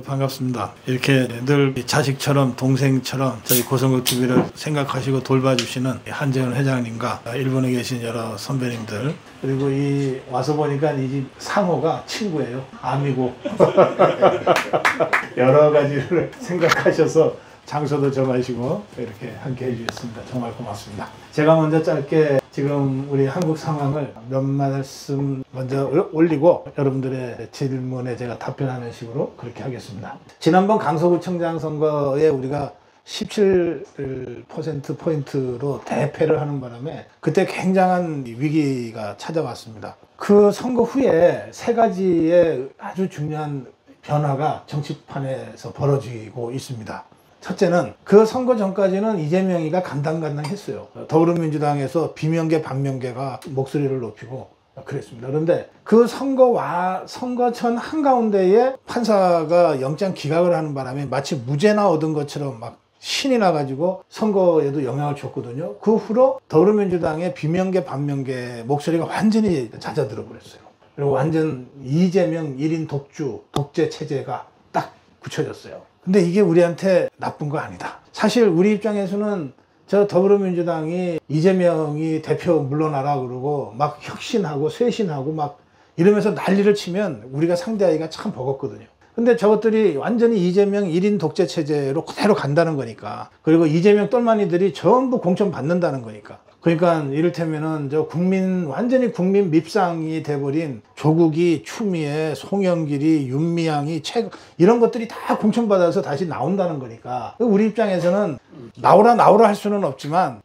반갑습니다. 이렇게 늘 자식처럼 동생처럼 저희 고성국 TV를 생각하시고 돌봐주시는 한재훈 회장님과 일본에 계신 여러 선배님들, 그리고 이 와서 보니까 이 집 상호가 친구예요. 아미고 여러 가지를 생각하셔서 장소도 정하시고 이렇게 함께 해주셨습니다. 정말 고맙습니다. 제가 먼저 짧게 지금 우리 한국 상황을 몇 말씀 먼저 올리고 여러분들의 질문에 제가 답변하는 식으로 그렇게 하겠습니다. 지난번 강서구청장 선거에 우리가 17%포인트로 대패를 하는 바람에 그때 굉장한 위기가 찾아왔습니다. 그 선거 후에 세 가지의 아주 중요한 변화가 정치판에서 벌어지고 있습니다. 첫째는 그 선거 전까지는 이재명이가 간당간당했어요. 더불어민주당에서 비명계 반명계가 목소리를 높이고 그랬습니다. 그런데 그 선거 전 한가운데에 판사가 영장 기각을 하는 바람에 마치 무죄나 얻은 것처럼 막 신이 나가지고 선거에도 영향을 줬거든요. 그 후로 더불어민주당의 비명계 반명계 목소리가 완전히 잦아들어 버렸어요. 그리고 완전 이재명 1인 독재 체제가 딱 굳혀졌어요. 근데 이게 우리한테 나쁜 거 아니다. 사실 우리 입장에서는 저 더불어민주당이 이재명이 대표 물러나라 그러고 막 혁신하고 쇄신하고 막 이러면서 난리를 치면 우리가 상대하기가 참 버겁거든요. 근데 저것들이 완전히 이재명 1인 독재 체제로 그대로 간다는 거니까, 그리고 이재명 똘마니들이 전부 공천 받는다는 거니까, 그러니까 이를테면은 완전히 국민 밉상이 돼버린 조국이, 추미애, 송영길이, 윤미향이, 이런 것들이 다 공천받아서 다시 나온다는 거니까 우리 입장에서는 나오라 할 수는 없지만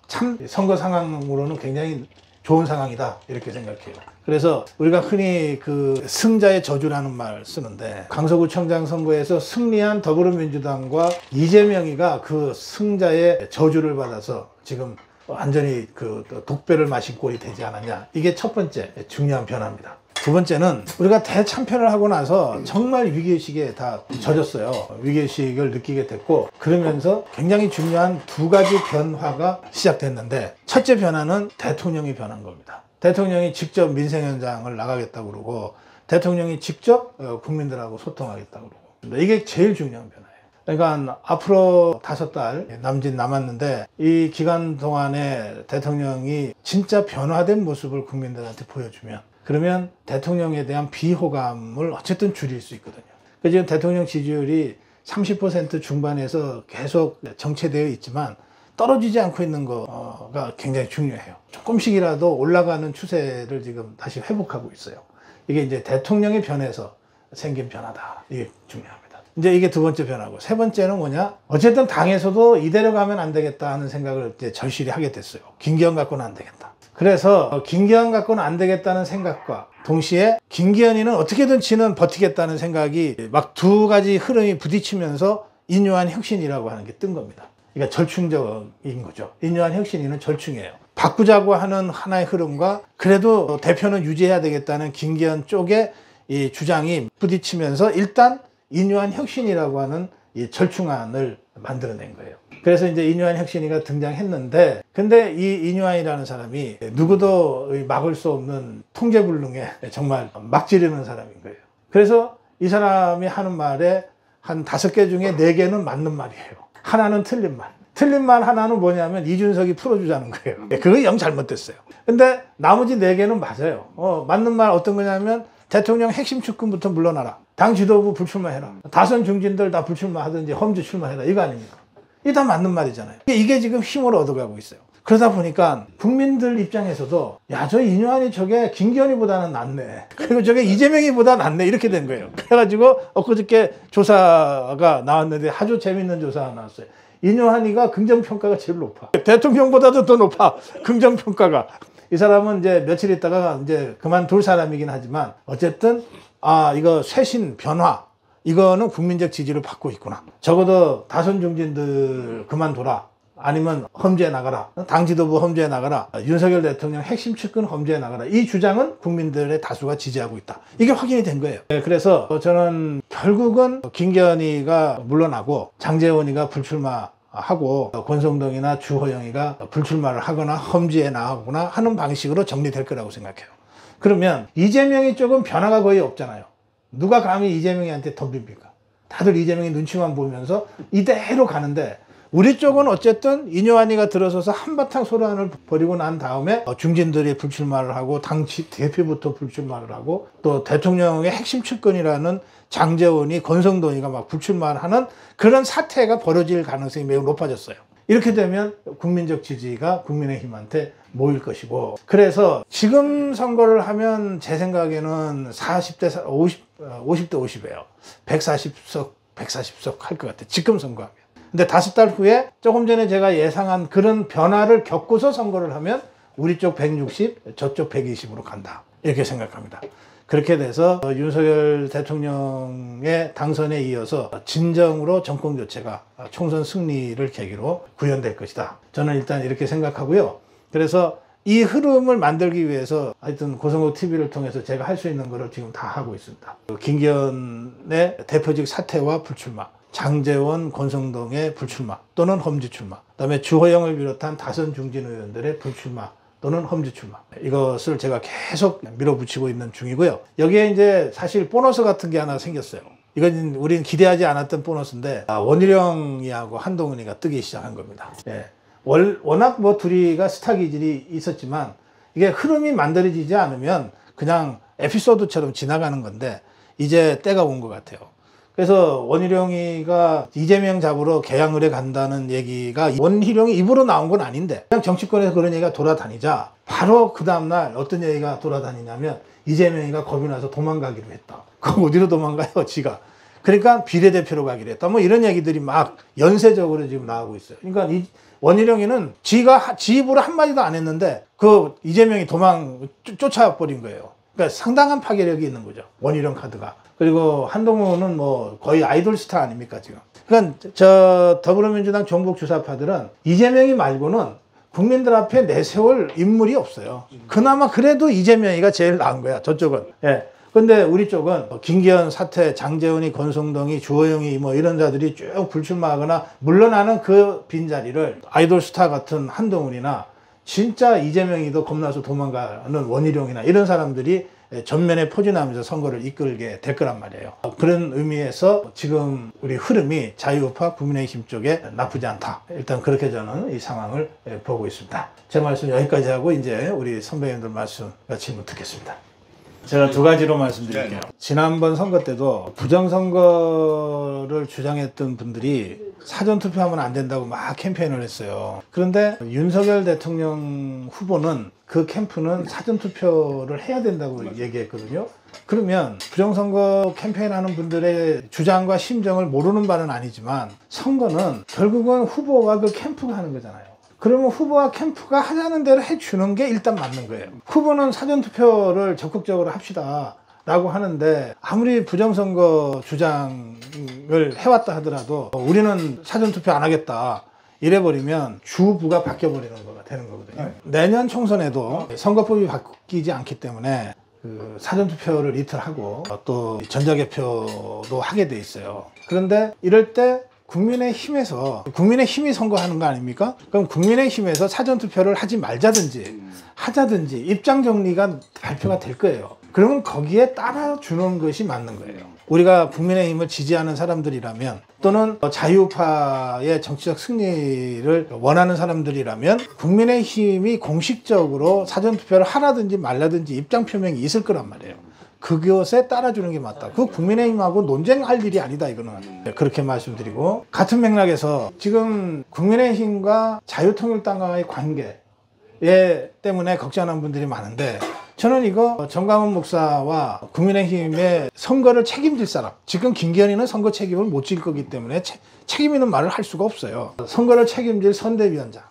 참 선거 상황으로는 굉장히 좋은 상황이다 이렇게 생각해요. 그래서 우리가 흔히 그 승자의 저주라는 말 쓰는데, 강서구청장 선거에서 승리한 더불어민주당과 이재명이가 그 승자의 저주를 받아서 지금 완전히 그 독배를 마신 꼴이 되지 않았냐. 이게 첫 번째 중요한 변화입니다. 두 번째는 우리가 대참패를 하고 나서 정말 위기의식에 다 젖었어요. 위기의식을 느끼게 됐고, 그러면서 굉장히 중요한 두 가지 변화가 시작됐는데, 첫째 변화는 대통령이 변한 겁니다. 대통령이 직접 민생 현장을 나가겠다고 그러고, 대통령이 직접 국민들하고 소통하겠다고 그러고, 이게 제일 중요한 변화예요. 그러니까 앞으로 5달 남짓 남았는데 이 기간 동안에 대통령이 진짜 변화된 모습을 국민들한테 보여주면, 그러면 대통령에 대한 비호감을 어쨌든 줄일 수 있거든요. 지금 대통령 지지율이 30% 중반에서 계속 정체되어 있지만 떨어지지 않고 있는 거가 굉장히 중요해요. 조금씩이라도 올라가는 추세를 지금 다시 회복하고 있어요. 이게 이제 대통령이 변해서 생긴 변화다. 이게 중요합니다. 이제 이게 두 번째 변화고, 세 번째는 뭐냐? 어쨌든 당에서도 이대로 가면 안 되겠다 하는 생각을 이제 절실히 하게 됐어요. 김기현 갖고는 안 되겠다. 그래서 김기현 갖고는 안 되겠다는 생각과 동시에 김기현이는 어떻게든 지는 버티겠다는 생각이 막 두 가지 흐름이 부딪히면서 인요한 혁신이라고 하는 게 뜬 겁니다. 그러니까 절충적인 거죠. 인요한 혁신이는 절충이에요. 바꾸자고 하는 하나의 흐름과 그래도 대표는 유지해야 되겠다는 김기현 쪽의 이 주장이 부딪히면서 일단 인요한 혁신이라고 하는 이 절충안을 만들어낸 거예요. 그래서 이제 인요한 혁신이가 등장했는데, 근데 이 인요한이라는 사람이 누구도 막을 수 없는 통제불능에 정말 막 지르는 사람인 거예요. 그래서 이 사람이 하는 말에 한 5개 중에 4개는 맞는 말이에요. 하나는 틀린 말. 틀린 말 하나는 뭐냐면 이준석이 풀어주자는 거예요. 그거 영 잘못됐어요. 근데 나머지 4개는 맞아요. 맞는 말 어떤 거냐면, 대통령 핵심 측근부터 물러나라. 당 지도부 불출마해라. 다선 중진들 다 불출마하든지 험지 출마해라. 이거 아닙니까? 이게 다 맞는 말이잖아요. 이게 지금 힘을 얻어가고 있어요. 그러다 보니까 국민들 입장에서도 야, 저 인요한이 저게 김기현이보다는 낫네. 그리고 저게 이재명이보다 낫네. 이렇게 된 거예요. 그래가지고 엊그저께 조사가 나왔는데 아주 재밌는 조사가 나왔어요. 인요한이가 긍정평가가 제일 높아. 대통령보다도 더 높아. 긍정평가가. 이 사람은 이제 며칠 있다가 이제 그만둘 사람이긴 하지만 어쨌든 이거 쇄신 변화, 이거는 국민적 지지를 받고 있구나. 적어도 다선 중진들 그만둬라. 아니면 험지에 나가라. 당 지도부 험지에 나가라. 윤석열 대통령 핵심 측근 험지에 나가라. 이 주장은 국민들의 다수가 지지하고 있다. 이게 확인이 된 거예요. 그래서 저는 결국은 김기현이가 물러나고 장제원이가 불출마하고 권성동이나 주호영이가 불출마를 하거나 험지에 나가거나 하는 방식으로 정리될 거라고 생각해요. 그러면 이재명이 조금 변화가 거의 없잖아요. 누가 감히 이재명이한테 덤빕니까? 다들 이재명이 눈치만 보면서 이대로 가는데 우리 쪽은 어쨌든 이뇨한이가 들어서서 한바탕 소란을 벌이고 난 다음에 중진들이 불출마를 하고 당 대표부터 불출마를 하고 또 대통령의 핵심 측근이라는 장제원이 권성동이가 막 불출마를 하는 그런 사태가 벌어질 가능성이 매우 높아졌어요. 이렇게 되면 국민적 지지가 국민의힘한테 모일 것이고, 그래서 지금 선거를 하면 제 생각에는 40대 50대 50이에요. 140석 할 것 같아요. 지금 선거하면. 근데 5달 후에 조금 전에 제가 예상한 그런 변화를 겪고서 선거를 하면 우리 쪽 160, 저쪽 120으로 간다. 이렇게 생각합니다. 그렇게 돼서 윤석열 대통령의 당선에 이어서 진정으로 정권 교체가 총선 승리를 계기로 구현될 것이다. 저는 일단 이렇게 생각하고요. 그래서 이 흐름을 만들기 위해서 하여튼 고성국 TV를 통해서 제가 할 수 있는 거를 지금 다 하고 있습니다. 김기현의 대표직 사퇴와 불출마, 장제원, 권성동의 불출마 또는 험지 출마, 그다음에 주호영을 비롯한 다선 중진 의원들의 불출마 또는 험지 출마, 이것을 제가 계속 밀어붙이고 있는 중이고요. 여기에 이제 사실 보너스 같은 게 하나 생겼어요. 이건 우리는 기대하지 않았던 보너스인데 원희룡이하고 한동훈이가 뜨기 시작한 겁니다. 예. 워낙 뭐 둘이가 스타 기질이 있었지만 이게 흐름이 만들어지지 않으면 그냥 에피소드처럼 지나가는 건데 이제 때가 온 것 같아요. 그래서 원희룡이가 이재명 잡으러 개항을해 간다는 얘기가 원희룡이 입으로 나온 건 아닌데 그냥 정치권에서 그런 얘기가 돌아다니자 바로 그 다음날 어떤 얘기가 돌아다니냐면 이재명이가 겁이 나서 도망가기로 했다. 그럼 어디로 도망가요? 지가. 그러니까 비례대표로 가기로 했다. 뭐 이런 얘기들이 막 연쇄적으로 지금 나오고 있어요. 그러니까 원희룡이는 지가 지 입으로 한마디도 안 했는데 그 이재명이 쫓아버린 거예요. 그러니까 상당한 파괴력이 있는 거죠. 원희룡 카드가. 그리고 한동훈은 뭐 거의 아이돌 스타 아닙니까 지금. 그러니까 저 더불어민주당 종북 주사파들은 이재명이 말고는 국민들 앞에 내세울 인물이 없어요. 그나마 그래도 이재명이가 제일 나은 거야 저쪽은. 예. 근데 우리 쪽은 김기현 사태, 장제원이, 권성동이, 주호영이 뭐 이런 자들이 쭉 불출마하거나 물러나는 그 빈자리를 아이돌 스타 같은 한동훈이나 진짜 이재명이도 겁나서 도망가는 원희룡이나 이런 사람들이 전면에 포진하면서 선거를 이끌게 될 거란 말이에요. 그런 의미에서 지금 우리 흐름이 자유우파 국민의힘 쪽에 나쁘지 않다. 일단 그렇게 저는 이 상황을 보고 있습니다. 제 말씀 여기까지 하고 이제 우리 선배님들 말씀 질문 듣겠습니다. 제가 두 가지로 말씀드릴게요. 지난번 선거 때도 부정선거를 주장했던 분들이 사전투표하면 안 된다고 막 캠페인을 했어요. 그런데 윤석열 대통령 후보는 그 캠프는 사전투표를 해야 된다고 얘기했거든요. 그러면 부정선거 캠페인하는 분들의 주장과 심정을 모르는 바는 아니지만 선거는 결국은 후보와 그 캠프가 하는 거잖아요. 그러면 후보와 캠프가 하자는 대로 해주는 게 일단 맞는 거예요. 후보는 사전투표를 적극적으로 합시다 라고 하는데 아무리 부정선거 주장을 해왔다 하더라도 우리는 사전투표 안 하겠다 이래버리면 주부가 바뀌어버리는 거가 되는 거거든요. 내년 총선에도 선거법이 바뀌지 않기 때문에 그 사전투표를 이틀 하고 또 전자개표도 하게 돼 있어요. 그런데 이럴 때 국민의힘에서 국민의힘이 선거하는 거 아닙니까? 그럼 국민의힘에서 사전투표를 하지 말자든지 하자든지 입장 정리가 발표가 될 거예요. 그러면 거기에 따라주는 것이 맞는 거예요. 우리가 국민의힘을 지지하는 사람들이라면 또는 자유파의 정치적 승리를 원하는 사람들이라면 국민의힘이 공식적으로 사전투표를 하라든지 말라든지 입장 표명이 있을 거란 말이에요. 그것에 따라주는 게 맞다. 그 국민의힘하고 논쟁할 일이 아니다 이거는. 그렇게 말씀드리고, 같은 맥락에서 지금 국민의힘과 자유통일당과의 관계 때문에 걱정하는 분들이 많은데 저는 이거 정강훈 목사와 국민의힘의 선거를 책임질 사람, 지금 김기현이는 선거 책임을 못 질 거기 때문에 책임 있는 말을 할 수가 없어요. 선거를 책임질 선대위원장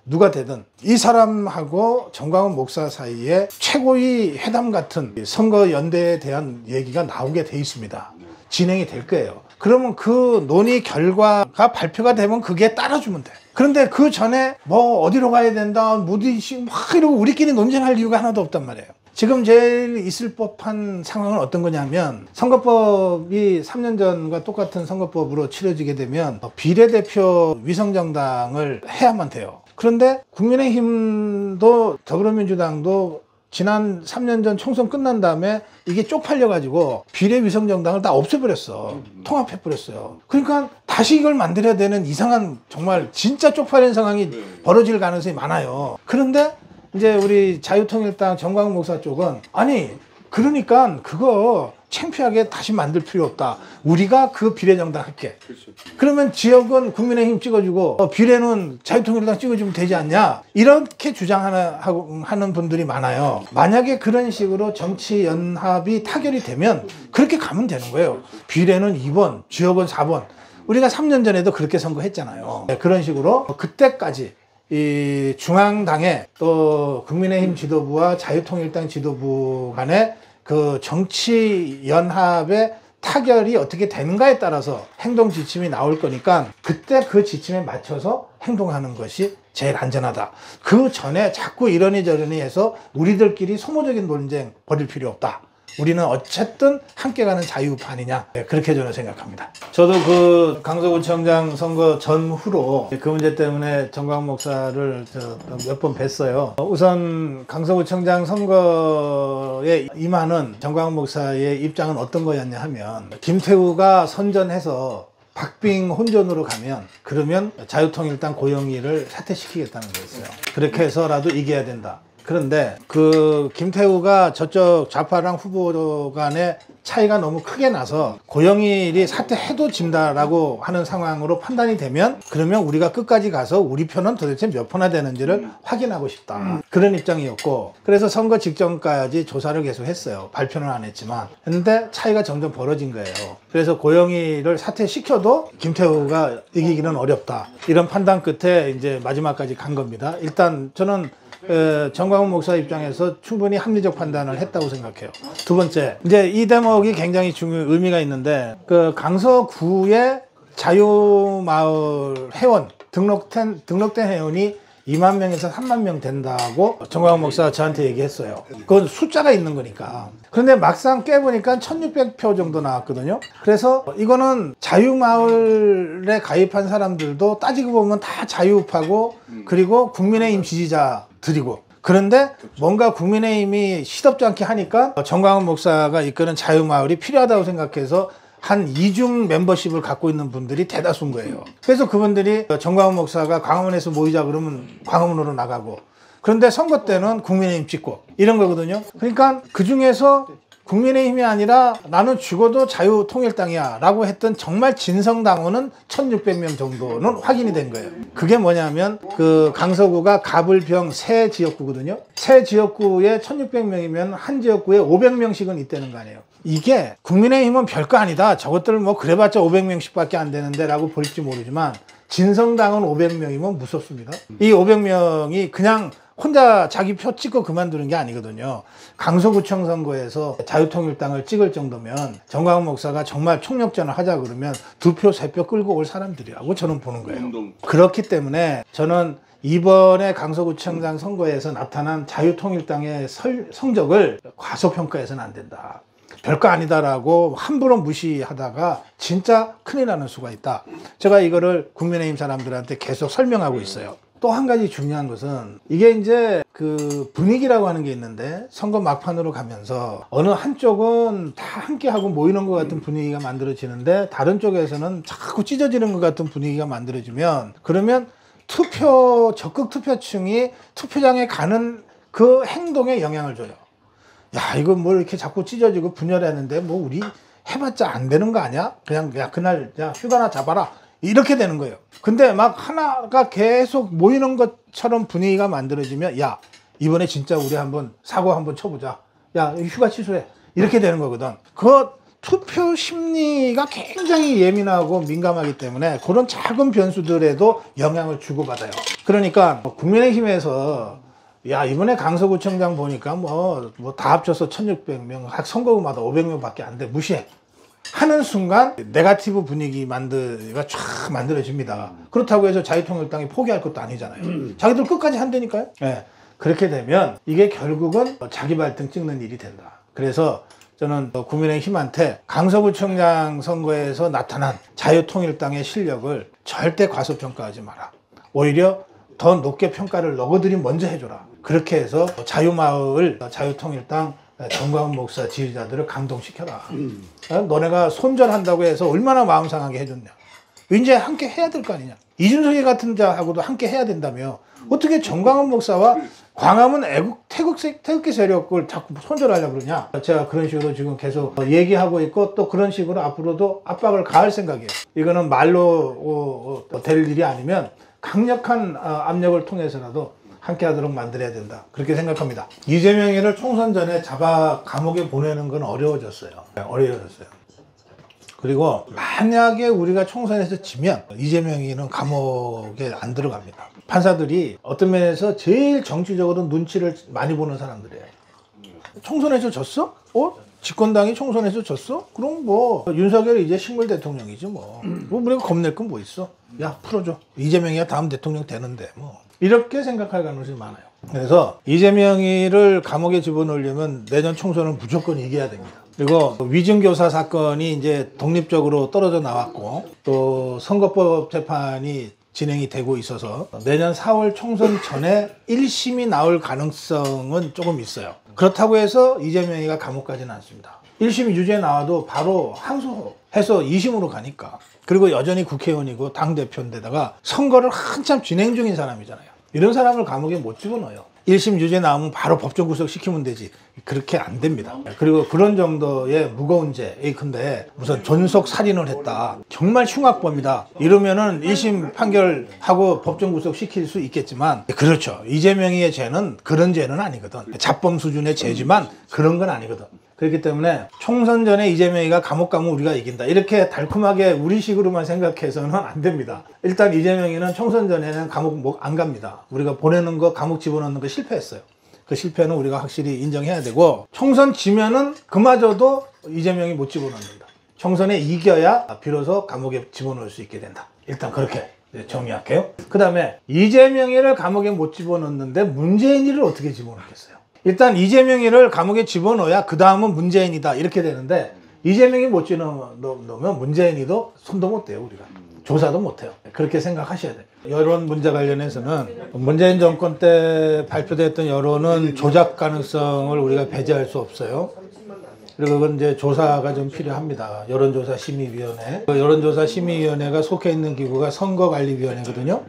누가 되든 이 사람하고 정강훈 목사 사이에 최고위 회담 같은 선거 연대에 대한 얘기가 나오게 돼 있습니다. 진행이 될 거예요. 그러면 그 논의 결과가 발표가 되면 그게 따라주면 돼. 그런데 그 전에 뭐 어디로 가야 된다, 무디시 막 이러고 우리끼리 논쟁할 이유가 하나도 없단 말이에요. 지금 제일 있을 법한 상황은 어떤 거냐면 선거법이 3년 전과 똑같은 선거법으로 치러지게 되면 비례대표 위성정당을 해야만 돼요. 그런데 국민의힘도 더불어민주당도 지난 3년 전 총선 끝난 다음에 이게 쪽팔려가지고 비례위성정당을 다 없애버렸어. 통합해버렸어요. 그러니까 다시 이걸 만들어야 되는 이상한 정말 진짜 쪽팔린 상황이 벌어질 가능성이 많아요. 그런데 이제 우리 자유통일당 정광훈 목사 쪽은 아니 그러니까 그거 창피하게 다시 만들 필요 없다. 우리가 그 비례정당 할게. 그렇죠. 그러면 지역은 국민의힘 찍어주고 비례는 자유통일당 찍어주면 되지 않냐. 이렇게 주장하는 분들이 많아요. 만약에 그런 식으로 정치 연합이 타결이 되면 그렇게 가면 되는 거예요. 비례는 2번, 지역은 4번. 우리가 3년 전에도 그렇게 선거했잖아요. 네, 그런 식으로 그때까지 이 중앙당의 또 국민의힘 지도부와 자유통일당 지도부 간의 그 정치 연합의 타결이 어떻게 되는가에 따라서 행동 지침이 나올 거니까 그때 그 지침에 맞춰서 행동하는 것이 제일 안전하다. 그 전에 자꾸 이러니 저러니 해서 우리들끼리 소모적인 논쟁 벌일 필요 없다. 우리는 어쨌든 함께 가는 자유판이냐. 네, 그렇게 저는 생각합니다. 저도 그 강서구청장 선거 전후로 그 문제 때문에 정광훈 목사를 몇 번 뵀어요. 우선 강서구청장 선거에 임하는 정광훈 목사의 입장은 어떤 거였냐 하면 김태우가 선전해서 박빙 혼전으로 가면 그러면 자유통일당 고영희를 사퇴시키겠다는 거였어요. 그렇게 해서라도 이겨야 된다. 그런데 그 김태우가 저쪽 좌파랑 후보 간의 차이가 너무 크게 나서 고영일이 사퇴해도 진다라고 하는 상황으로 판단이 되면 그러면 우리가 끝까지 가서 우리 표는 도대체 몇 표나 되는지를 확인하고 싶다. 그런 입장이었고 그래서 선거 직전까지 조사를 계속 했어요. 발표는 안 했지만. 근데 차이가 점점 벌어진 거예요. 그래서 고영일을 사퇴시켜도 김태우가 이기기는 어렵다. 이런 판단 끝에 이제 마지막까지 간 겁니다. 일단 저는 정광훈 목사 입장에서 충분히 합리적 판단을 했다고 생각해요. 두 번째, 이제 이 대목이 굉장히 의미가 있는데 그 강서구의 자유마을 회원 등록된 회원이 2만 명에서 3만 명 된다고 정광훈 목사가 저한테 얘기했어요. 그건 숫자가 있는 거니까. 그런데 막상 깨보니까 1600표 정도 나왔거든요. 그래서 이거는 자유마을에 가입한 사람들도 따지고 보면 다 자유파고 그리고 국민의힘 지지자들이고 그런데 뭔가 국민의힘이 시덥지 않게 하니까 정광훈 목사가 이끄는 자유마을이 필요하다고 생각해서 한 이중 멤버십을 갖고 있는 분들이 대다수인 거예요. 그래서 그분들이 정광훈 목사가 광화문에서 모이자 그러면 광화문으로 나가고 그런데 선거 때는 국민의힘 찍고 이런 거거든요. 그러니까 그중에서 국민의힘이 아니라 나는 죽어도 자유통일당이야 라고 했던 정말 진성당원은 1600명 정도는 확인이 된 거예요. 그게 뭐냐면 그 강서구가 갑을병 세 지역구거든요. 세 지역구에 1600명이면 한 지역구에 500명씩은 있다는 거 아니에요. 이게 국민의힘은 별거 아니다. 저것들 뭐 그래봤자 500명씩 밖에 안 되는데 라고 볼지 모르지만 진성당은 500명이면 무섭습니다. 이 500명이 그냥 혼자 자기 표 찍고 그만두는 게 아니거든요. 강서구청 선거에서 자유통일당을 찍을 정도면 정광훈 목사가 정말 총력전을 하자 그러면 2표, 3표 끌고 올 사람들이라고 저는 보는 거예요. 그렇기 때문에 저는 이번에 강서구청장 선거에서 나타난 자유통일당의 성적을 과소평가해서는 안 된다. 별거 아니다라고 함부로 무시하다가 진짜 큰일 나는 수가 있다. 제가 이거를 국민의힘 사람들한테 계속 설명하고 있어요. 또 한 가지 중요한 것은 이게 이제 그 분위기라고 하는 게 있는데 선거 막판으로 가면서 어느 한쪽은 다 함께하고 모이는 것 같은 분위기가 만들어지는데 다른 쪽에서는 자꾸 찢어지는 것 같은 분위기가 만들어지면 그러면 적극 투표층이 투표장에 가는 그 행동에 영향을 줘요. 야, 이거 뭐 이렇게 자꾸 찢어지고 분열하는데 뭐 우리 해봤자 안 되는 거 아니야? 그냥 야, 그날 야, 휴가나 잡아라. 이렇게 되는 거예요. 근데 막 하나가 계속 모이는 것처럼 분위기가 만들어지면 야, 이번에 진짜 우리 한번 사고 한번 쳐보자. 야, 휴가 취소해. 이렇게 되는 거거든. 그 투표 심리가 굉장히 예민하고 민감하기 때문에 그런 작은 변수들에도 영향을 주고받아요. 그러니까 국민의힘에서 야, 이번에 강서구청장 보니까 뭐 다 합쳐서 1600명, 각 선거구마다 500명 밖에 안 돼. 무시해. 하는 순간 네거티브 분위기 가 쫙 만들어집니다. 그렇다고 해서 자유통일당이 포기할 것도 아니잖아요. 자기들 끝까지 한다니까요. 네. 그렇게 되면 이게 결국은 자기 발등 찍는 일이 된다. 그래서 저는 국민의힘한테 강서구청장 선거에서 나타난 자유통일당의 실력을 절대 과소평가하지 마라. 오히려 더 높게 평가를 너희들이 먼저 해줘라. 그렇게 해서 자유마을, 자유통일당 정광훈 목사 지지자들을 감동시켜라. 너네가 손절한다고 해서 얼마나 마음 상하게 해줬냐. 이제 함께 해야 될 거 아니냐. 이준석이 같은 자하고도 함께 해야 된다며 어떻게 정광훈 목사와 광화문 태극기 세력을 자꾸 손절하려고 그러냐. 제가 그런 식으로 지금 계속 얘기하고 있고 또 그런 식으로 앞으로도 압박을 가할 생각이에요. 이거는 말로 될 일이 아니면 강력한 압력을 통해서라도 함께 하도록 만들어야 된다. 그렇게 생각합니다. 이재명이를 총선 전에 잡아 감옥에 보내는 건 어려워졌어요. 어려워졌어요. 그리고 만약에 우리가 총선에서 지면 이재명이는 감옥에 안 들어갑니다. 판사들이 어떤 면에서 제일 정치적으로 눈치를 많이 보는 사람들이에요. 총선에서 졌어? 집권당이 총선에서 졌어? 그럼 뭐 윤석열이 이제 식물 대통령이지 뭐 우리가 겁낼 건 뭐 있어? 야 풀어줘. 이재명이야 다음 대통령 되는데 뭐 이렇게 생각할 가능성이 많아요. 그래서 이재명이를 감옥에 집어넣으려면 내년 총선은 무조건 이겨야 됩니다. 그리고 위증교사 사건이 이제 독립적으로 떨어져 나왔고 또 선거법 재판이 진행이 되고 있어서 내년 4월 총선 전에 1심이 나올 가능성은 조금 있어요. 그렇다고 해서 이재명이가 감옥 가지는 않습니다. 1심 유죄 나와도 바로 항소해서 2심으로 가니까. 그리고 여전히 국회의원이고 당대표인데다가 선거를 한참 진행 중인 사람이잖아요. 이런 사람을 감옥에 못 집어넣어요. 1심 유죄 나오면 바로 법정 구속시키면 되지. 그렇게 안 됩니다. 그리고 그런 정도의 무거운 죄인데 무슨 존속 살인을 했다. 정말 흉악범이다. 이러면은 1심 판결하고 법정 구속시킬 수 있겠지만 그렇죠. 이재명의 죄는 그런 죄는 아니거든. 자범 수준의 죄지만 그런 건 아니거든. 그렇기 때문에 총선 전에 이재명이가 감옥 가면 우리가 이긴다. 이렇게 달콤하게 우리식으로만 생각해서는 안 됩니다. 일단 이재명이는 총선 전에는 감옥 안 갑니다. 우리가 보내는 거, 감옥 집어넣는 거 실패했어요. 그 실패는 우리가 확실히 인정해야 되고 총선 지면은 그마저도 이재명이 못 집어넣는다. 총선에 이겨야 비로소 감옥에 집어넣을 수 있게 된다. 일단 그렇게 정리할게요. 그 다음에 이재명이를 감옥에 못 집어넣는데 문재인이를 어떻게 집어넣겠어요? 일단 이재명이를 감옥에 집어넣어야 그 다음은 문재인이다 이렇게 되는데 이재명이 못 집어넣으면 문재인이도 손도 못 대요. 우리가 조사도 못 해요. 그렇게 생각하셔야 돼요. 여론 문제 관련해서는 문재인 정권 때 발표됐던 여론은 조작 가능성을 우리가 배제할 수 없어요. 그리고 그건 이제 조사가 좀 필요합니다. 여론조사 심의위원회. 여론조사 심의위원회가 속해 있는 기구가 선거관리위원회거든요.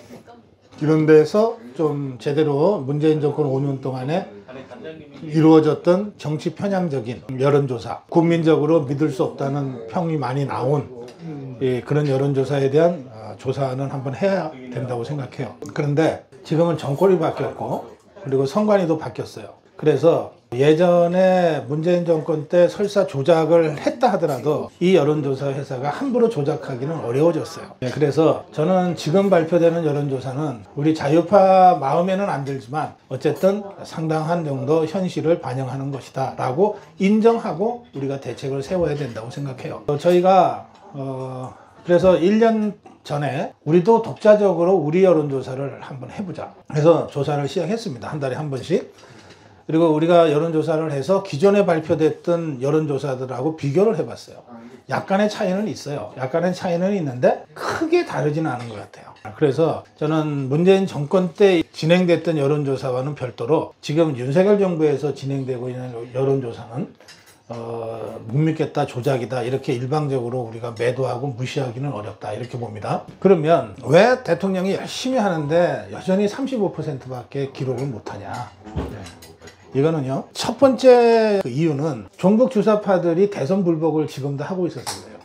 이런 데서 좀 제대로 문재인 정권 5년 동안에 이루어졌던 정치 편향적인 여론조사, 국민적으로 믿을 수 없다는 평이 많이 나온 그런 여론조사에 대한 조사는 한번 해야 된다고 생각해요. 그런데 지금은 정권이 바뀌었고 그리고 선관위도 바뀌었어요. 그래서 예전에 문재인 정권 때 설사 조작을 했다 하더라도 이 여론조사 회사가 함부로 조작하기는 어려워졌어요. 그래서 저는 지금 발표되는 여론조사는 우리 자유파 마음에는 안 들지만 어쨌든 상당한 정도 현실을 반영하는 것이다 라고 인정하고 우리가 대책을 세워야 된다고 생각해요. 저희가 그래서 1년 전에 우리도 독자적으로 우리 여론조사를 한번 해보자. 그래서 조사를 시작했습니다. 한 달에 한 번씩. 그리고 우리가 여론조사를 해서 기존에 발표됐던 여론조사들하고 비교를 해봤어요. 약간의 차이는 있어요. 약간의 차이는 있는데 크게 다르지는 않은 것 같아요. 그래서 저는 문재인 정권 때 진행됐던 여론조사와는 별도로 지금 윤석열 정부에서 진행되고 있는 여론조사는 못 믿겠다, 조작이다 이렇게 일방적으로 우리가 매도하고 무시하기는 어렵다 이렇게 봅니다. 그러면 왜 대통령이 열심히 하는데 여전히 35%밖에 기록을 못하냐. 이거는요, 첫 번째 이유는 종북 주사파들이 대선 불복을 지금도 하고 있어서 그래요.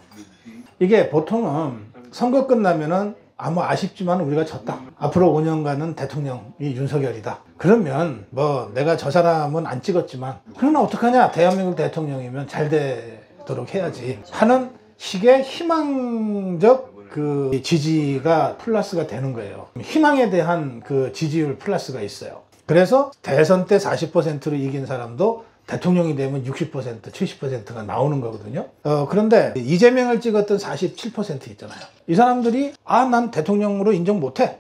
이게 보통은 선거 끝나면은 뭐 아쉽지만 우리가 졌다. 앞으로 5년간은 대통령이 윤석열이다. 그러면 뭐 내가 저 사람은 안 찍었지만 그러나 어떡하냐. 대한민국 대통령이면 잘 되도록 해야지 하는 식의 희망적 그 지지가 플러스가 되는 거예요. 희망에 대한 그 지지율 플러스가 있어요. 그래서 대선 때 40%로 이긴 사람도 대통령이 되면 60%, 70%가 나오는 거거든요. 그런데 이재명을 찍었던 47% 있잖아요. 이 사람들이 난 대통령으로 인정 못해.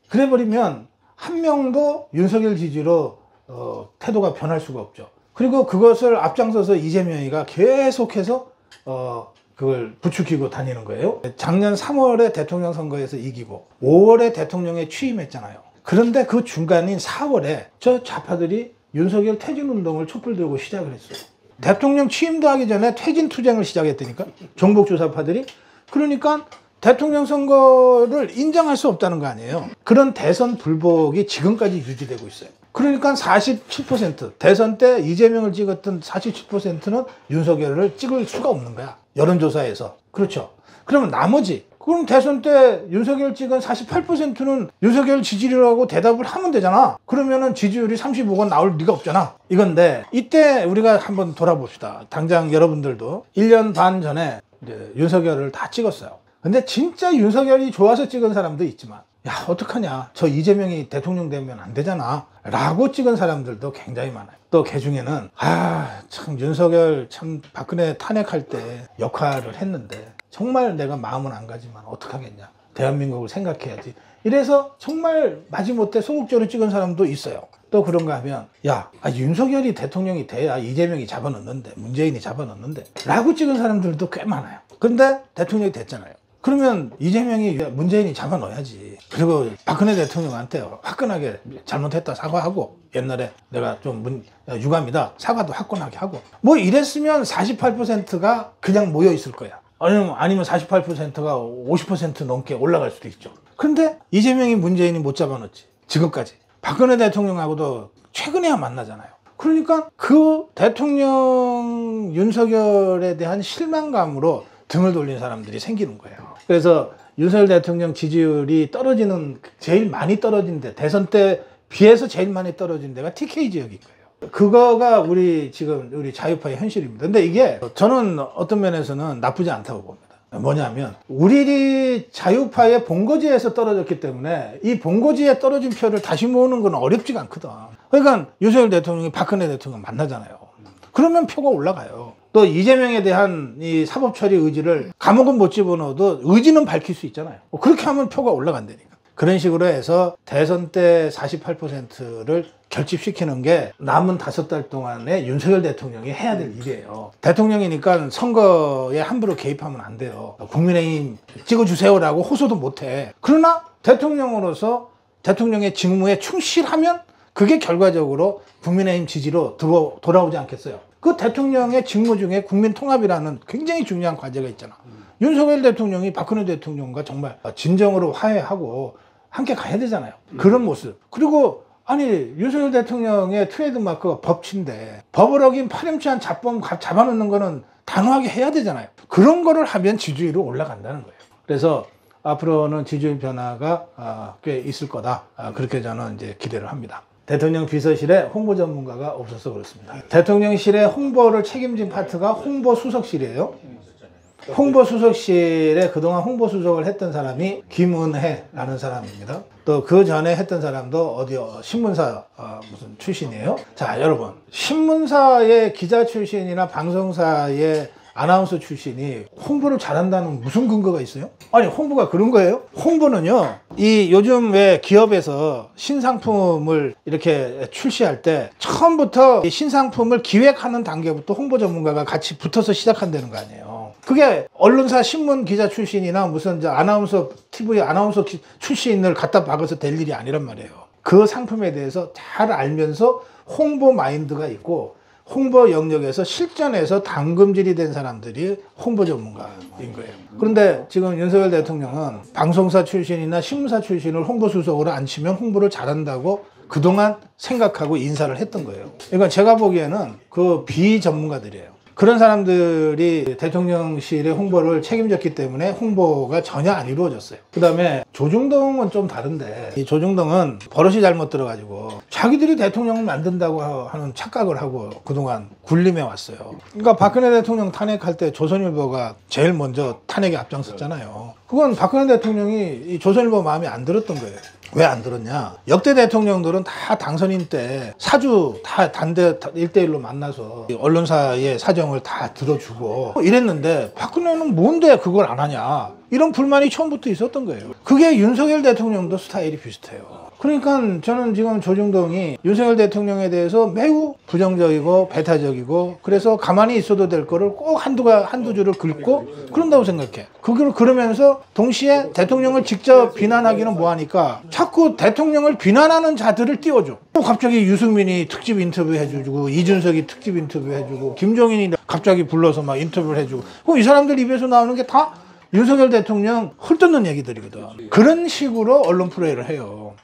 그래버리면 한 명도 윤석열 지지로 태도가 변할 수가 없죠. 그리고 그것을 앞장서서 이재명이가 계속해서 그걸 부추기고 다니는 거예요. 작년 3월에 대통령 선거에서 이기고 5월에 대통령에 취임했잖아요. 그런데 그 중간인 4월에 저 좌파들이 윤석열 퇴진운동을 촛불 들고 시작을 했어요. 대통령 취임도 하기 전에 퇴진투쟁을 시작했다니까, 종북주사파들이. 그러니까 대통령 선거를 인정할 수 없다는 거 아니에요. 그런 대선 불복이 지금까지 유지되고 있어요. 그러니까 47%, 대선 때 이재명을 찍었던 47%는 윤석열을 찍을 수가 없는 거야, 여론조사에서. 그렇죠. 그러면 나머지, 그럼 대선 때 윤석열 찍은 48%는 윤석열 지지율이라고 대답을 하면 되잖아. 그러면은 지지율이 35가 나올 리가 없잖아, 이건데. 이때 우리가 한번 돌아봅시다. 당장 여러분들도 1년 반 전에 이제 윤석열을 다 찍었어요. 근데 진짜 윤석열이 좋아서 찍은 사람도 있지만, 야, 어떡하냐, 저 이재명이 대통령 되면 안 되잖아 라고 찍은 사람들도 굉장히 많아요. 또 그 중에는 참 윤석열 참 박근혜 탄핵할 때 역할을 했는데 정말 내가 마음은 안 가지만 어떡하겠냐, 대한민국을 생각해야지, 이래서 정말 마지못해 소극적으로 찍은 사람도 있어요. 또 그런가 하면, 야, 윤석열이 대통령이 돼야 이재명이 잡아넣는데, 문재인이 잡아넣는데 라고 찍은 사람들도 꽤 많아요. 근데 대통령이 됐잖아요. 그러면 이재명이 문재인이 잡아넣어야지. 그리고 박근혜 대통령한테 화끈하게 잘못했다 사과하고, 옛날에 내가 좀 유감이다 사과도 화끈하게 하고, 뭐 이랬으면 48%가 그냥 모여 있을 거야. 아니면 48%가 50% 넘게 올라갈 수도 있죠. 근데 이재명이 문재인이 못 잡아넣었지, 지금까지. 박근혜 대통령하고도 최근에야 만나잖아요. 그러니까 그 대통령 윤석열에 대한 실망감으로 등을 돌린 사람들이 생기는 거예요. 그래서 윤석열 대통령 지지율이 떨어지는, 제일 많이 떨어진 데, 대선 때 비해서 제일 많이 떨어진 데가 TK 지역일 거예요. 그거가 지금 우리 자유파의 현실입니다. 근데 이게 저는 어떤 면에서는 나쁘지 않다고 봅니다. 뭐냐면, 우리 자유파의 본거지에서 떨어졌기 때문에 이 본거지에 떨어진 표를 다시 모으는 건 어렵지가 않거든. 그러니까 윤석열 대통령이 박근혜 대통령 만나잖아요. 그러면 표가 올라가요. 또 이재명에 대한 이 사법처리 의지를 감옥은 못 집어넣어도 의지는 밝힐 수 있잖아요. 그렇게 하면 표가 올라간다니까. 그런 식으로 해서 대선 때 48%를 결집시키는 게 남은 5달 동안에 윤석열 대통령이 해야 될 일이에요. 대통령이니까 선거에 함부로 개입하면 안 돼요. 국민의힘 찍어주세요라고 호소도 못해. 그러나 대통령으로서 대통령의 직무에 충실하면 그게 결과적으로 국민의힘 지지로 돌아오지 않겠어요. 그 대통령의 직무 중에 국민통합이라는 굉장히 중요한 과제가 있잖아. 윤석열 대통령이 박근혜 대통령과 정말 진정으로 화해하고 함께 가야 되잖아요. 그런 모습. 그리고 윤석열 대통령의 트레이드마크가 법치인데, 법을 어긴 파렴치한 잡범 잡아놓는 거는 단호하게 해야 되잖아요. 그런 거를 하면 지지율이 올라간다는 거예요. 그래서 앞으로는 지지율 변화가 꽤 있을 거다, 그렇게 저는 이제 기대를 합니다. 대통령 비서실에 홍보 전문가가 없어서 그렇습니다. 대통령실의 홍보를 책임진 파트가 홍보수석실이에요. 홍보수석실에 그동안 홍보수석을 했던 사람이 김은혜라는 사람입니다. 또 그 전에 했던 사람도 신문사 무슨 출신이에요. 자, 여러분, 신문사의 기자 출신이나 방송사의 아나운서 출신이 홍보를 잘한다는 무슨 근거가 있어요? 홍보가 그런 거예요? 홍보는요, 요즘 왜 기업에서 신상품을 이렇게 출시할 때 처음부터 신상품을 기획하는 단계부터 홍보 전문가가 같이 붙어서 시작한다는 거 아니에요. 그게 언론사 신문 기자 출신이나 무슨 아나운서, TV 아나운서 출신을 갖다 박아서 될 일이 아니란 말이에요. 그 상품에 대해서 잘 알면서 홍보 마인드가 있고, 홍보 영역에서 실전에서 당금질이 된 사람들이 홍보 전문가인 거예요. 그런데 지금 윤석열 대통령은 방송사 출신이나 신문사 출신을 홍보수석으로 앉히면 홍보를 잘한다고 그동안 생각하고 인사를 했던 거예요. 그러니까 제가 보기에는 그 비전문가들이에요. 그런 사람들이 대통령실의 홍보를 책임졌기 때문에 홍보가 전혀 안 이루어졌어요. 그 다음에 조중동은 좀 다른데, 이 조중동은 버릇이 잘못 들어가지고 자기들이 대통령을 만든다고 하는 착각을 하고 그동안 군림해 왔어요. 그러니까 박근혜 대통령 탄핵할 때 조선일보가 제일 먼저 탄핵에 앞장섰잖아요. 그건 박근혜 대통령이 이 조선일보 마음에 안 들었던 거예요. 왜 안 들었냐? 역대 대통령들은 다 당선인 때 사주 다 단대 1대1로 만나서 언론사의 사정을 다 들어주고 이랬는데, 박근혜는 뭔데 그걸 안 하냐, 이런 불만이 처음부터 있었던 거예요. 그게 윤석열 대통령도 스타일이 비슷해요. 그러니까 저는 지금 조중동이 윤석열 대통령에 대해서 매우 부정적이고 배타적이고 그래서 가만히 있어도 될 거를 꼭 한두 줄을 긁고 그런다고 생각해. 그걸 그러면서 동시에 대통령을 직접 비난하기는 뭐하니까 자꾸 대통령을 비난하는 자들을 띄워줘. 또 갑자기 유승민이 특집 인터뷰 해주고 이준석이 특집 인터뷰 해주고 김종인이 갑자기 불러서 막 인터뷰를 해주고 그럼 이 사람들 입에서 나오는 게 다 윤석열 대통령 헐뜯는 얘기들이거든. 그런 식으로 언론 플레이를 해요.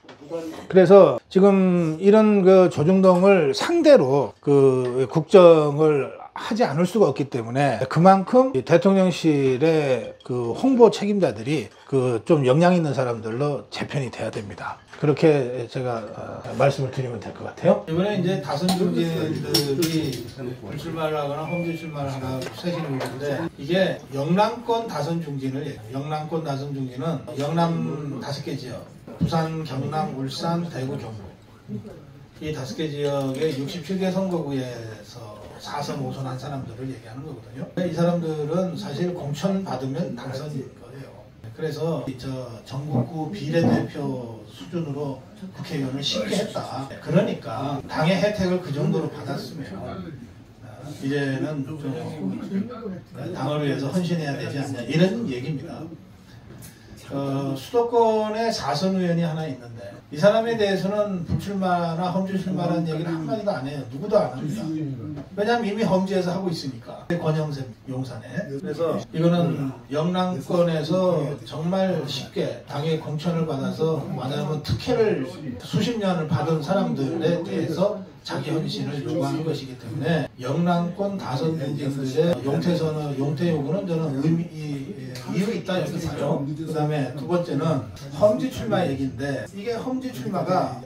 그래서 지금 이런 그 조중동을 상대로 그 국정을 하지 않을 수가 없기 때문에 그만큼 대통령실의 그 홍보 책임자들이 그 좀 역량 있는 사람들로 재편이 돼야 됩니다. 그렇게 제가 말씀을 드리면 될 것 같아요. 이번에 이제 다선 중진들이 불출마를 하거나 험지 출마를 하나 세시는 건데 이게 영남권 다선 중진을 얘기해요. 영남권 다선 중진은 영남 5개 지역, 부산, 경남, 울산, 대구, 경북 이 5개 지역의 67개 선거구에서 4선, 5선 한 사람들을 얘기하는 거거든요. 이 사람들은 사실 공천 받으면 당선인 거예요. 그래서 저 전국구 비례대표 수준으로 국회의원을 쉽게 했다. 그러니까 당의 혜택을 그 정도로 받았으면 이제는 좀 당을 위해서 헌신해야 되지 않냐 이런 얘기입니다. 수도권에 4선 의원이 하나 있는데 이 사람에 대해서는 불출마나 험지 출마라는 얘기를 한마디도 안 해요. 누구도 안 합니다. 왜냐하면 이미 험지에서 하고 있으니까. 권영샘 용산에. 그래서 이거는 영남권에서 정말 쉽게 당의 공천을 받아서 만약에 특혜를 수십 년을 받은 사람들에 대해서 자기 헌신을 요구하는 것이기 때문에 영남권 다선 중진들의 용태 요구는 저는 이유 있다 여기 봐요. 그 다음에 두 번째는 험지 출마 얘기인데 이게 험지 출마가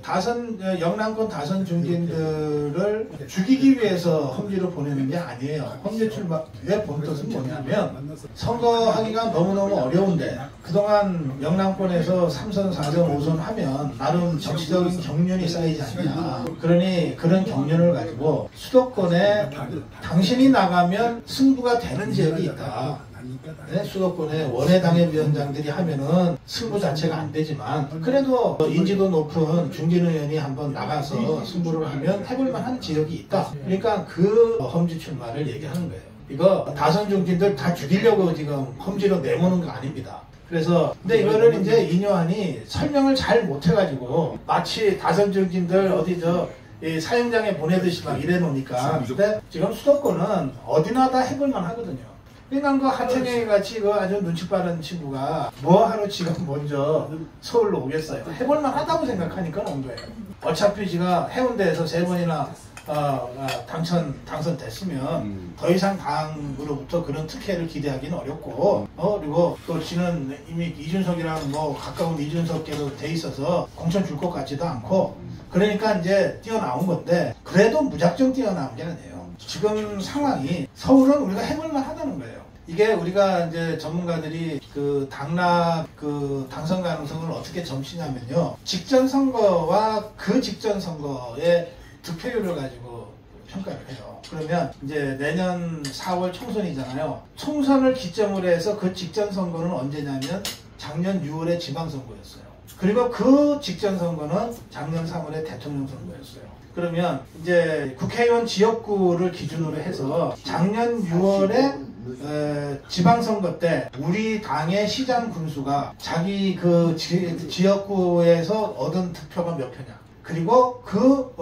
영남권 다선 중진들을 죽이기 위해서 험지로 보내는 게 아니에요. 험지 출마의 본뜻은 뭐냐면 선거하기가 너무너무 어려운데 그동안 영남권에서 3선, 4선, 5선 하면 나름 정치적인 경륜이 쌓이지 않냐. 그러니 그런 경륜을 가지고 수도권에 당신이 나가면 승부가 되는 지역이 있다. 네, 수도권에 원외당협위원장들이 하면은 승부 자체가 안 되지만 그래도 인지도 높은 중진 의원이 한번 나가서 승부를 하면 해볼만한 지역이 있다. 그러니까 그 험지 출마를 얘기하는 거예요. 이거 다선 중진들 다 죽이려고 지금 험지로 내모는 거 아닙니다. 그래서 근데 이거를 이제 인요한이 설명을 잘 못해가지고 마치 다선 중진들 어디 이 사형장에 보내듯이 막 이래 놓으니까 근데 지금 수도권은 어디나 다 해볼만 하거든요. 그러니까 그 하태경이 같이 그 아주 눈치 빠른 친구가 뭐하러 지금 먼저 서울로 오겠어요. 해볼만 하다고 생각하니까 온 거예요. 어차피 지가 해운대에서 3번이나 당선됐으면 더 이상 당으로부터 그런 특혜를 기대하기는 어렵고 그리고 또 지는 이미 이준석이랑 뭐 가까운 이준석계로 돼 있어서 공천 줄 것 같지도 않고 그러니까 이제 뛰어나온 건데 그래도 무작정 뛰어나온 게 아니에요. 지금 상황이 서울은 우리가 해볼만 하다는 거예요. 이게 우리가 이제 전문가들이 그 당락 그 당선 가능성을 어떻게 점치냐면요. 직전 선거와 그 직전 선거의 득표율을 가지고 평가를 해요. 그러면 이제 내년 4월 총선이잖아요. 총선을 기점으로 해서 그 직전 선거는 언제냐면 작년 6월에 지방선거였어요. 그리고 그 직전 선거는 작년 3월에 대통령 선거였어요. 그러면 이제 국회의원 지역구를 기준으로 해서 작년 6월에 지방선거 때 우리 당의 시장 군수가 자기 그 지역구에서 얻은 득표가 몇 표냐. 그리고 그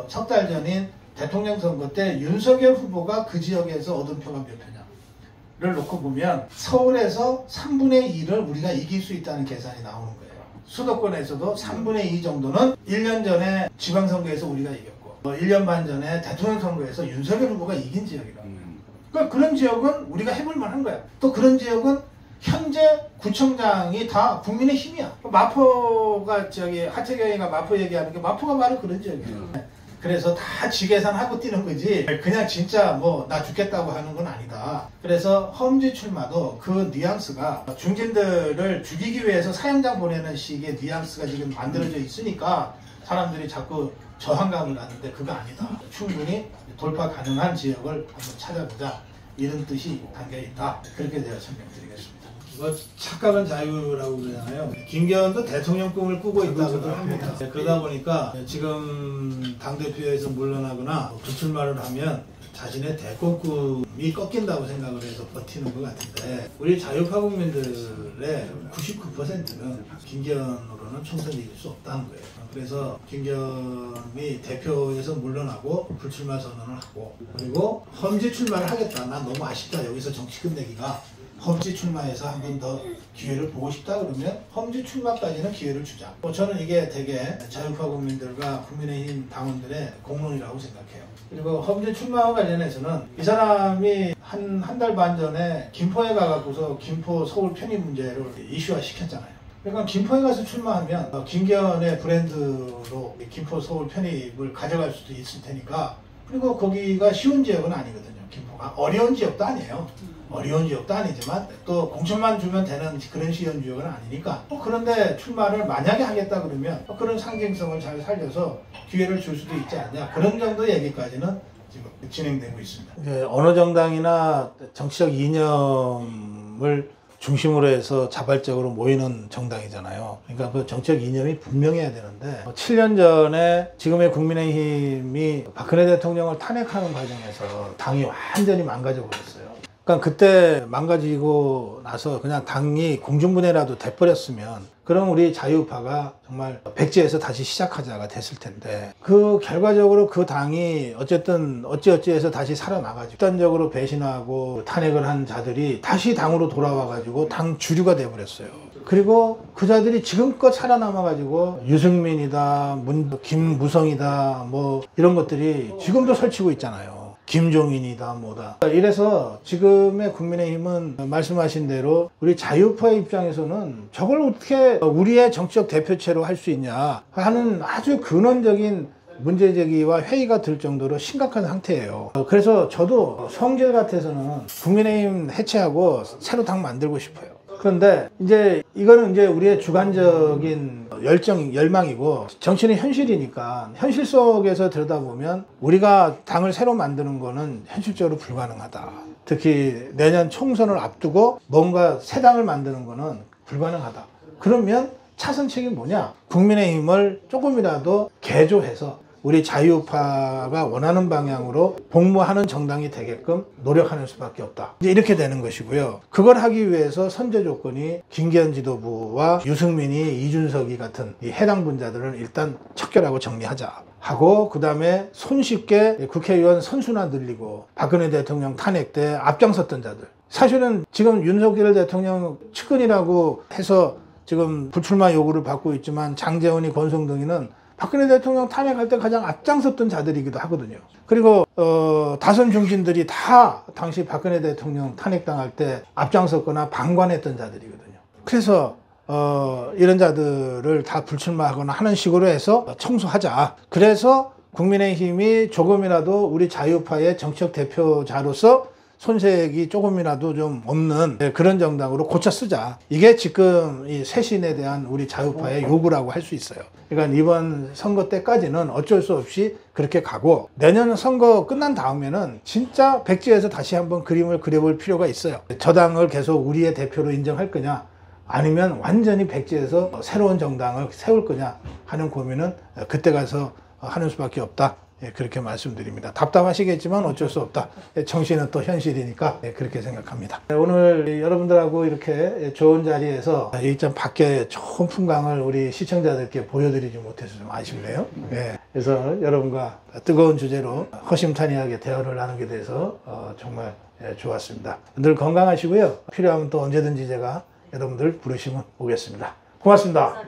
석 달 전인 대통령 선거 때 윤석열 후보가 그 지역에서 얻은 표가 몇 표냐를 놓고 보면 서울에서 3분의 2를 우리가 이길 수 있다는 계산이 나오는 거예요. 수도권에서도 3분의 2 정도는 1년 전에 지방선거에서 우리가 이겼고 1년 반 전에 대통령 선거에서 윤석열 후보가 이긴 지역이라. 그러니까 그런 지역은 우리가 해볼 만한 거야. 또 그런 지역은 현재 구청장이 다 국민의 힘이야. 마포가 하태경이가 마포 얘기하는 게 마포가 바로 그런 지역이에요. 그래서 다 지계산하고 뛰는 거지 그냥 진짜 뭐 나 죽겠다고 하는 건 아니다. 그래서 험지 출마도 그 뉘앙스가 중진들을 죽이기 위해서 사형장 보내는 식의 뉘앙스가 지금 만들어져 있으니까 사람들이 자꾸 저항감을 갖는데 그거 아니다. 충분히 돌파 가능한 지역을 한번 찾아보자. 이런 뜻이 담겨 있다. 그렇게 제가 설명드리겠습니다. 뭐 착각은 자유라고 그러잖아요. 김기현도 대통령 꿈을 꾸고 있다고 합니다. 그러다 보니까 지금 당대표에서 물러나거나 불출마를 하면 자신의 대권 꿈이 꺾인다고 생각을 해서 버티는 것 같은데, 우리 자유파 국민들의 99%는 김기현으로는 총선 이길 수 없다는 거예요. 그래서 김기현이 대표에서 물러나고 불출마 선언을 하고, 그리고 험지 출마를 하겠다. 난 너무 아쉽다. 여기서 정치 끝내기가. 험지 출마해서 한 번 더 기회를 보고 싶다 그러면 험지 출마까지는 기회를 주자. 저는 이게 되게 자유파 국민들과 국민의힘 당원들의 공론이라고 생각해요. 그리고 험지 출마와 관련해서는 이 사람이 한 달 반 전에 김포에 가갖고서 김포 서울 편입 문제를 이슈화 시켰잖아요. 그러니까 김포에 가서 출마하면 김기현의 브랜드로 김포 서울 편입을 가져갈 수도 있을 테니까, 그리고 거기가 쉬운 지역은 아니거든요. 김포가 어려운 지역도 아니에요. 어려운 지역도 아니지만 또 공천만 주면 되는 그런 쉬운 지역은 아니니까, 그런데 출마를 만약에 하겠다 그러면 그런 상징성을 잘 살려서 기회를 줄 수도 있지 않냐, 그런 정도 얘기까지는 지금 진행되고 있습니다. 어느 정당이나 정치적 이념을 중심으로 해서 자발적으로 모이는 정당이잖아요. 그러니까 그 정치적 이념이 분명해야 되는데, 7년 전에 지금의 국민의힘이 박근혜 대통령을 탄핵하는 과정에서 당이 완전히 망가져 버렸어요. 그러니까 그때 망가지고 나서 그냥 당이 공중분해라도 돼버렸으면, 그럼 우리 자유파가 정말 백지에서 다시 시작하자가 됐을 텐데, 그 결과적으로 그 당이 어쨌든 어찌어찌해서 다시 살아나가지고 집단적으로 배신하고 탄핵을 한 자들이 다시 당으로 돌아와가지고 당 주류가 돼버렸어요. 그리고 그 자들이 지금껏 살아남아가지고 유승민이다, 김무성이다, 뭐 이런 것들이 지금도 설치고 있잖아요. 김종인이다 뭐다. 이래서 지금의 국민의힘은 말씀하신 대로 우리 자유파의 입장에서는 저걸 어떻게 우리의 정치적 대표체로 할 수 있냐 하는 아주 근원적인 문제제기와 회의가 들 정도로 심각한 상태예요. 그래서 저도 성질 같아서는 국민의힘 해체하고 새로 당 만들고 싶어요. 그런데 이제 이거는 이제 우리의 주관적인 열망이고, 정치는 현실이니까 현실 속에서 들여다보면 우리가 당을 새로 만드는 거는 현실적으로 불가능하다. 특히 내년 총선을 앞두고 뭔가 새 당을 만드는 거는 불가능하다. 그러면 차선책이 뭐냐? 국민의힘을 조금이라도 개조해서 우리 자유파가 원하는 방향으로 복무하는 정당이 되게끔 노력하는 수밖에 없다. 이제 이렇게 되는 것이고요. 그걸 하기 위해서 선제 조건이 김기현 지도부와 유승민이, 이준석이 같은 이 해당 분자들을 일단 척결하고 정리하자 하고, 그 다음에 손쉽게 국회의원 선수나 늘리고 박근혜 대통령 탄핵 때 앞장섰던 자들, 사실은 지금 윤석열 대통령 측근이라고 해서 지금 불출마 요구를 받고 있지만 장제원이, 권성동이는 박근혜 대통령 탄핵할 때 가장 앞장섰던 자들이기도 하거든요. 그리고 다선 중진들이 다 당시 박근혜 대통령 탄핵당할 때 앞장섰거나 방관했던 자들이거든요. 그래서 이런 자들을 다 불출마하거나 하는 식으로 해서 청소하자. 그래서 국민의힘이 조금이라도 우리 자유파의 정치적 대표자로서 손색이 조금이라도 좀 없는 그런 정당으로 고쳐 쓰자. 이게 지금 이 쇄신에 대한 우리 자유파의 요구라고 할 수 있어요. 그러니까 이번 선거 때까지는 어쩔 수 없이 그렇게 가고, 내년 선거 끝난 다음에는 진짜 백지에서 다시 한번 그림을 그려볼 필요가 있어요. 저 당을 계속 우리의 대표로 인정할 거냐, 아니면 완전히 백지에서 새로운 정당을 세울 거냐 하는 고민은 그때 가서 하는 수밖에 없다. 그렇게 말씀드립니다. 답답하시겠지만 어쩔 수 없다. 정신은 또 현실이니까 그렇게 생각합니다. 오늘 여러분들하고 이렇게 좋은 자리에서 일단 밖에 좋은 풍광을 우리 시청자들께 보여드리지 못해서 좀 아쉽네요. 그래서 여러분과 뜨거운 주제로 허심탄회하게 대화를 나누게 돼서 정말 좋았습니다. 늘 건강하시고요. 필요하면 또 언제든지 제가 여러분들 부르시면 오겠습니다. 고맙습니다.